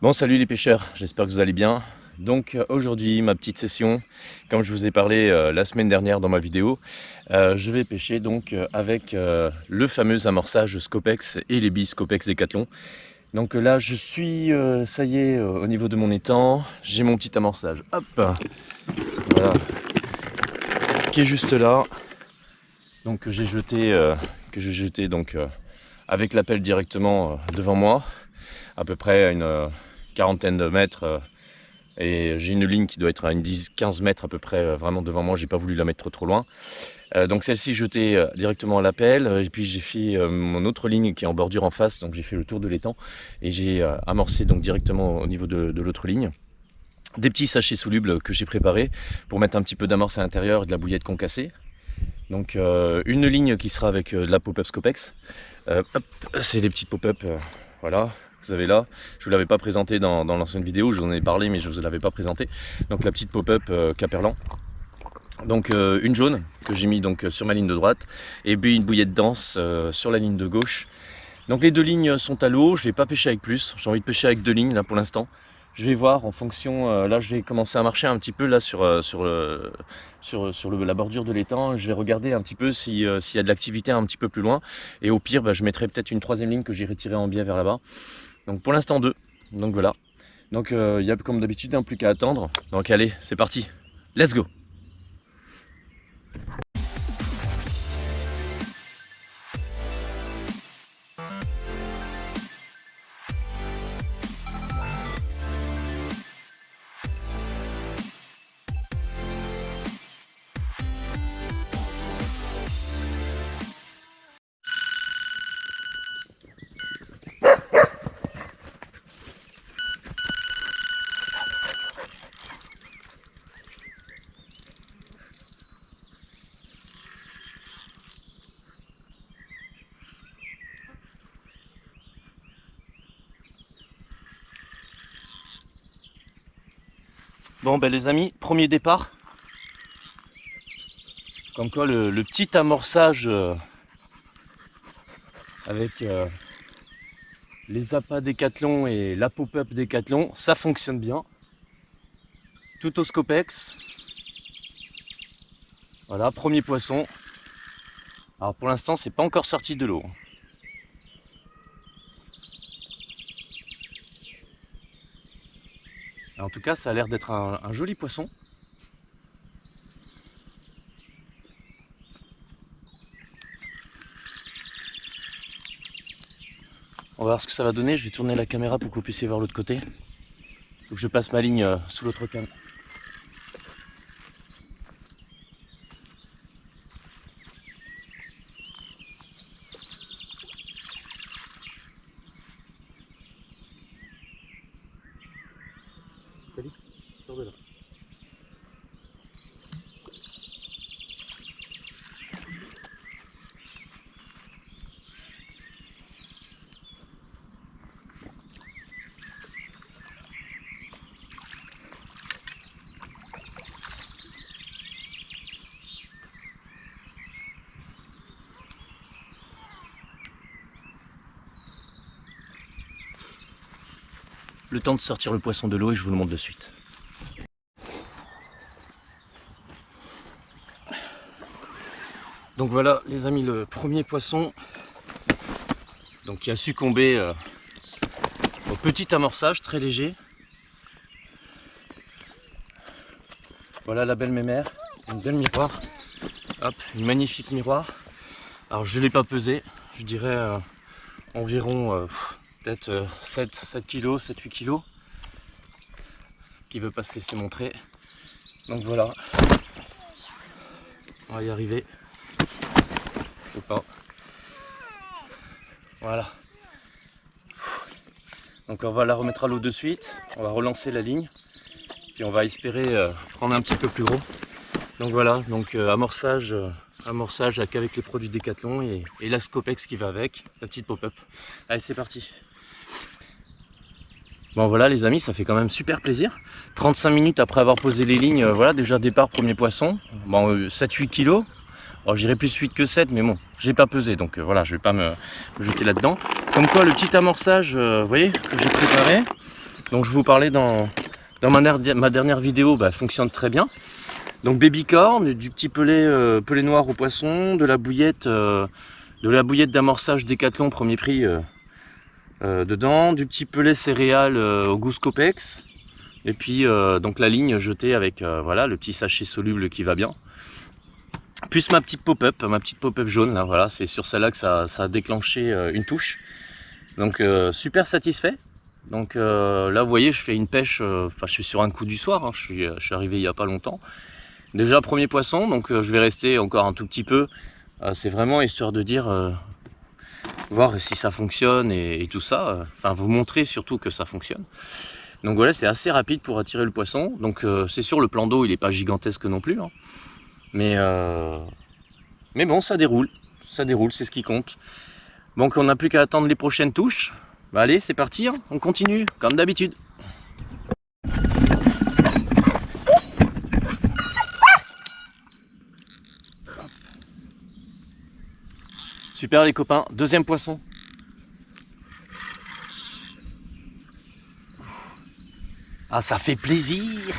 Bon, salut les pêcheurs, j'espère que vous allez bien. Donc aujourd'hui, ma petite session, comme je vous ai parlé la semaine dernière dans ma vidéo, je vais pêcher donc avec le fameux amorçage Scopex et les billes Scopex Decathlon. Donc là, je suis, ça y est, au niveau de mon étang, j'ai mon petit amorçage, hop, voilà, qui est juste là. Donc que j'ai jeté donc avec la pelle directement devant moi, à peu près à une quarantaine de mètres. Et j'ai une ligne qui doit être à une 10-15 mètres à peu près vraiment devant moi, j'ai pas voulu la mettre trop loin. Donc celle-ci jetée directement à la pelle, et puis j'ai fait mon autre ligne qui est en bordure en face, donc j'ai fait le tour de l'étang et j'ai amorcé donc directement au niveau de l'autre ligne. Des petits sachets solubles que j'ai préparés pour mettre un petit peu d'amorce à l'intérieur et de la bouillette concassée. Donc une ligne qui sera avec de la pop-up Scopex. C'est des petites pop-up, voilà. Vous avez là, je ne vous l'avais pas présenté dans l'ancienne vidéo, je vous en ai parlé mais je ne vous l'avais pas présenté. Donc la petite pop-up Caperlan. Donc une jaune que j'ai mis donc sur ma ligne de droite et puis une bouillette dense sur la ligne de gauche. Donc les deux lignes sont à l'eau, je ne vais pas pêcher avec plus, j'ai envie de pêcher avec deux lignes là pour l'instant. Je vais voir en fonction, là je vais commencer à marcher un petit peu là la bordure de l'étang. Je vais regarder un petit peu s'il y a de l'activité un petit peu plus loin. Et au pire, je mettrai peut-être une troisième ligne que j'ai retirée en biais vers là-bas. Donc pour l'instant deux, donc voilà. Donc il y a comme d'habitude plus qu'à attendre. Donc allez, c'est parti, let's go. Bon ben les amis, premier départ. Comme quoi le petit amorçage avec les appâts Decathlon et la pop-up Decathlon, ça fonctionne bien. Tout au Scopex. Voilà, premier poisson. Alors pour l'instant, c'est pas encore sorti de l'eau. En tout cas, ça a l'air d'être un joli poisson. On va voir ce que ça va donner. Je vais tourner la caméra pour que vous puissiez voir l'autre côté. Faut que je passe ma ligne sous l'autre canne. Sors de là. Le temps de sortir le poisson de l'eau et je vous le montre de suite. Donc voilà les amis, le premier poisson donc, qui a succombé au petit amorçage très léger. Voilà la belle mémère, un bel miroir. Hop, une magnifique miroir. Alors je ne l'ai pas pesé, je dirais environ peut-être 7 kg, 7-8 kg. Qui veut pas se laisser montrer. Donc voilà. On va y arriver. Ou pas. Voilà. Donc on va la remettre à l'eau de suite. On va relancer la ligne. Puis on va espérer prendre un petit peu plus gros. Donc voilà, donc amorçage avec les produits Decathlon et la Scopex qui va avec, la petite pop-up. Allez, c'est parti. Bon voilà les amis, ça fait quand même super plaisir. 35 minutes après avoir posé les lignes, voilà déjà départ premier poisson. Bon 7-8 kg. Alors j'irai plus 8 que 7, mais bon, j'ai pas pesé, donc voilà, je vais pas me jeter là-dedans. Comme quoi le petit amorçage, vous voyez, que j'ai préparé, dont je vous parlais dans ma dernière vidéo fonctionne très bien. Donc baby corn, du petit pelé noir au poisson, de la bouillette d'amorçage Décathlon premier prix dedans, du petit pelé céréales au goût Scopex, et puis donc la ligne jetée avec voilà, le petit sachet soluble qui va bien. Plus ma petite pop-up jaune, là, voilà, c'est sur celle-là que ça a déclenché une touche. Donc super satisfait. Donc là vous voyez, je fais une pêche, je suis sur un coup du soir, hein, je suis arrivé il n'y a pas longtemps. Déjà premier poisson, donc je vais rester encore un tout petit peu. C'est vraiment histoire de dire, voir si ça fonctionne et tout ça. Enfin vous montrer surtout que ça fonctionne. Donc voilà, c'est assez rapide pour attirer le poisson. Donc c'est sûr, le plan d'eau il n'est pas gigantesque non plus. Hein. Mais bon, ça déroule, c'est ce qui compte. Donc on n'a plus qu'à attendre les prochaines touches. Bah allez, c'est parti, hein, on continue, comme d'habitude. Super les copains, deuxième poisson. Ah, ça fait plaisir.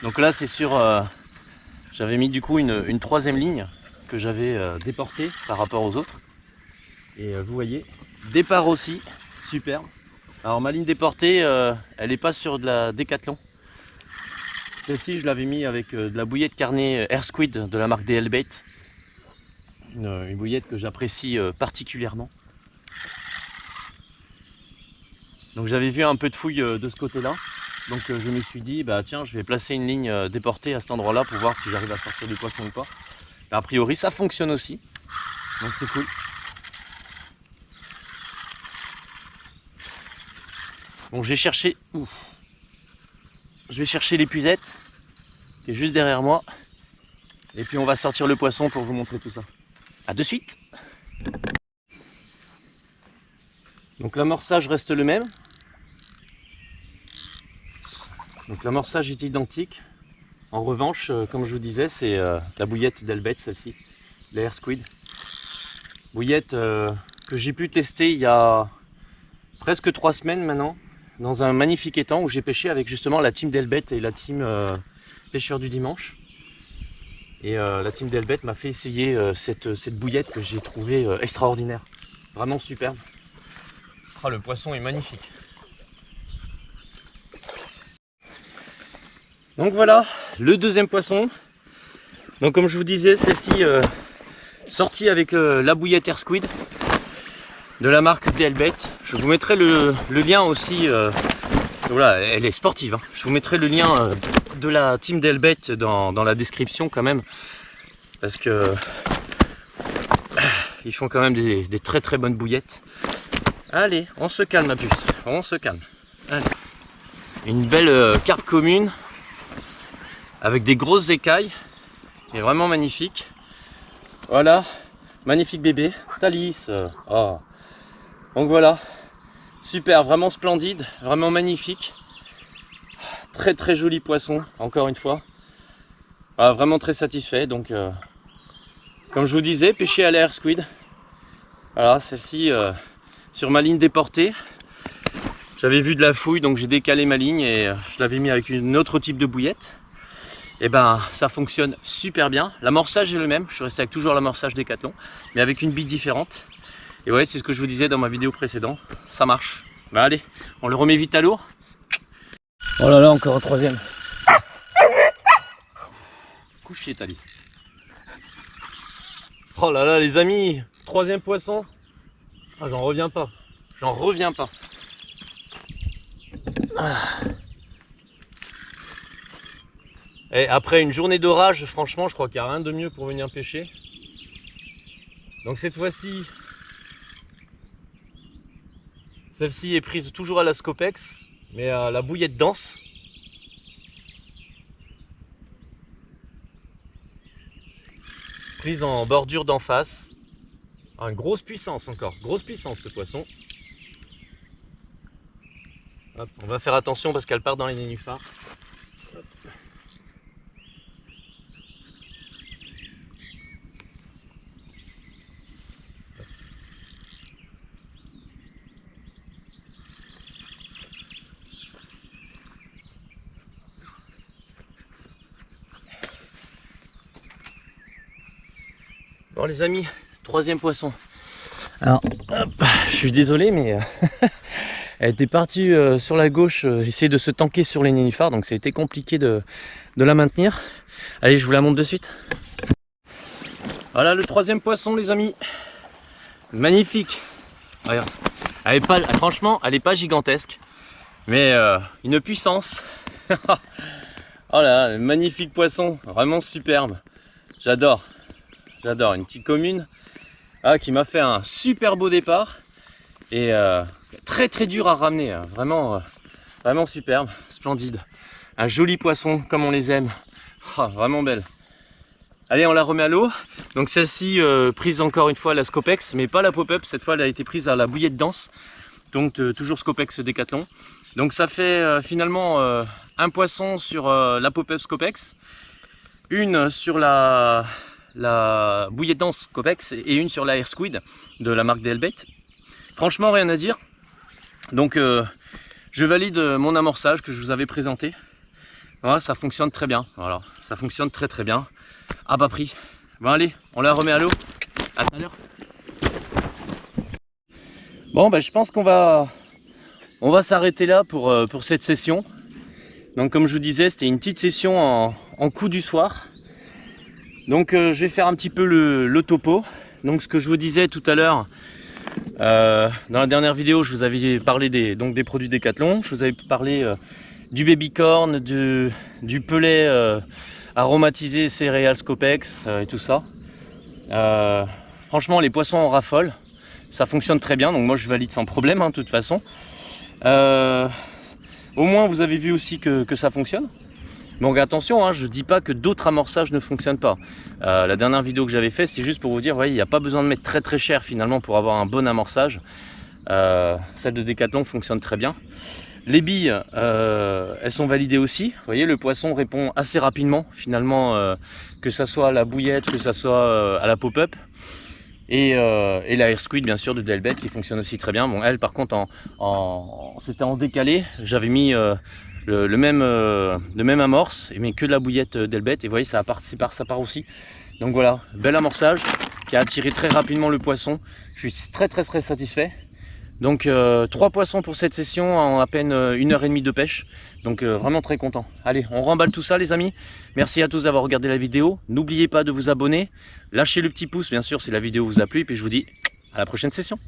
Donc là c'est sur, j'avais mis du coup une troisième ligne que j'avais déportée par rapport aux autres. Et vous voyez, départ aussi, superbe. Alors ma ligne déportée, elle n'est pas sur de la Décathlon. Celle-ci je l'avais mis avec de la bouillette carnet Air Squid de la marque DL Bait. Une bouillette que j'apprécie particulièrement. Donc j'avais vu un peu de fouille de ce côté-là. Donc je me suis dit, bah tiens, je vais placer une ligne déportée à cet endroit-là pour voir si j'arrive à sortir du poisson ou pas. Et a priori ça fonctionne aussi. Donc c'est cool. Bon, je vais chercher l'épuisette qui est juste derrière moi. Et puis on va sortir le poisson pour vous montrer tout ça. A de suite. Donc l'amorçage reste le même. Donc l'amorçage est identique. En revanche, comme je vous disais, c'est la bouillette d'Elbet, celle-ci, l'Air Squid. Bouillette que j'ai pu tester il y a presque 3 semaines maintenant, dans un magnifique étang où j'ai pêché avec justement la team d'Elbet et la team pêcheurs du dimanche. Et la team d'Elbet m'a fait essayer cette bouillette que j'ai trouvée extraordinaire. Vraiment superbe. Ah, le poisson est magnifique. Donc voilà, le deuxième poisson. Donc comme je vous disais, celle-ci sortie avec la bouillette Air Squid de la marque DLBet. Je vous mettrai le lien aussi, voilà, elle est sportive, hein. Je vous mettrai le lien de la team DLBet dans la description quand même. Parce que ils font quand même des très très bonnes bouillettes. Allez, on se calme ma puce, on se calme. Allez. Une belle carpe commune avec des grosses écailles, qui est vraiment magnifique. Voilà, magnifique bébé, Thalys. Oh. Donc voilà, super, vraiment splendide, vraiment magnifique. Très très joli poisson, encore une fois. Ah, vraiment très satisfait. Donc, comme je vous disais, pêcher à l'Air Squid. Voilà, celle-ci sur ma ligne déportée. J'avais vu de la fouille, donc j'ai décalé ma ligne et je l'avais mis avec une autre type de bouillette. Et ben ça fonctionne super bien. L'amorçage est le même, je suis resté avec toujours l'amorçage Décathlon, mais avec une bille différente. Et ouais, c'est ce que je vous disais dans ma vidéo précédente, ça marche. Bah allez, on le remet vite à l'eau. Oh là là, encore un troisième. Couché Thalys. Oh là là les amis, troisième poisson. Ah, j'en reviens pas, j'en reviens pas. Ah. Et après une journée d'orage, franchement, je crois qu'il n'y a rien de mieux pour venir pêcher. Donc cette fois-ci, celle-ci est prise toujours à la Scopex, mais à la bouillette dense. Prise en bordure d'en face. Ah, une grosse puissance encore, grosse puissance ce poisson. Hop, on va faire attention parce qu'elle part dans les nénuphars. Bon les amis, troisième poisson. Alors, hop, je suis désolé mais elle était partie sur la gauche essayer de se tanker sur les nénuphars, donc ça a été compliqué de la maintenir. Allez, je vous la montre de suite. Voilà le troisième poisson les amis. Magnifique. Regarde. Elle est pas, franchement, elle n'est pas gigantesque, mais une puissance. Oh là, magnifique poisson, vraiment superbe. J'adore, j'adore. Une petite commune qui m'a fait un super beau départ et très très dur à ramener. Vraiment, vraiment superbe, splendide. Un joli poisson comme on les aime. Vraiment belle. Allez, on la remet à l'eau. Donc celle-ci prise encore une fois à la Scopex, mais pas la pop-up. Cette fois, elle a été prise à la bouillette dense. Donc toujours Scopex Décathlon. Donc ça fait finalement un poisson sur la pop-up Scopex, une sur la bouillette dense Scopex et une sur la Air Squid de la marque Delbait. Franchement, rien à dire. Donc je valide mon amorçage que je vous avais présenté. Voilà, ça fonctionne très bien. Voilà, ça fonctionne très très bien. À bas prix. Bon allez, on la remet à l'eau. À tout à l'heure. Bon ben je pense qu'on va s'arrêter là pour cette session. Donc comme je vous disais, c'était une petite session en coup du soir. Donc je vais faire un petit peu le topo. Donc ce que je vous disais tout à l'heure, dans la dernière vidéo, je vous avais parlé des produits Décathlon. Je vous avais parlé du babycorn, du pelet aromatisé céréales Scopex et tout ça. Franchement les poissons en raffolent, ça fonctionne très bien, donc moi je valide sans problème de toute façon. Au moins vous avez vu aussi que ça fonctionne. Donc attention, je dis pas que d'autres amorçages ne fonctionnent pas. La dernière vidéo que j'avais fait, c'est juste pour vous dire, voyez, il n'y a pas besoin de mettre très très cher finalement pour avoir un bon amorçage. Celle de Décathlon fonctionne très bien. Les billes, elles sont validées aussi. Vous voyez, le poisson répond assez rapidement finalement, que ça soit à la bouillette, que ça soit à la pop-up. Et la Air Squid bien sûr de Delbait qui fonctionne aussi très bien. Bon, elle par contre c'était en décalé. J'avais mis le même amorce, mais que de la bouillette Delbait. Et vous voyez, ça part aussi. Donc voilà, bel amorçage qui a attiré très rapidement le poisson. Je suis très très très satisfait. Donc 3 poissons pour cette session en à peine 1h30 de pêche. Donc vraiment très content. Allez, on remballe tout ça les amis. Merci à tous d'avoir regardé la vidéo. N'oubliez pas de vous abonner. Lâchez le petit pouce bien sûr si la vidéo vous a plu. Et puis je vous dis à la prochaine session.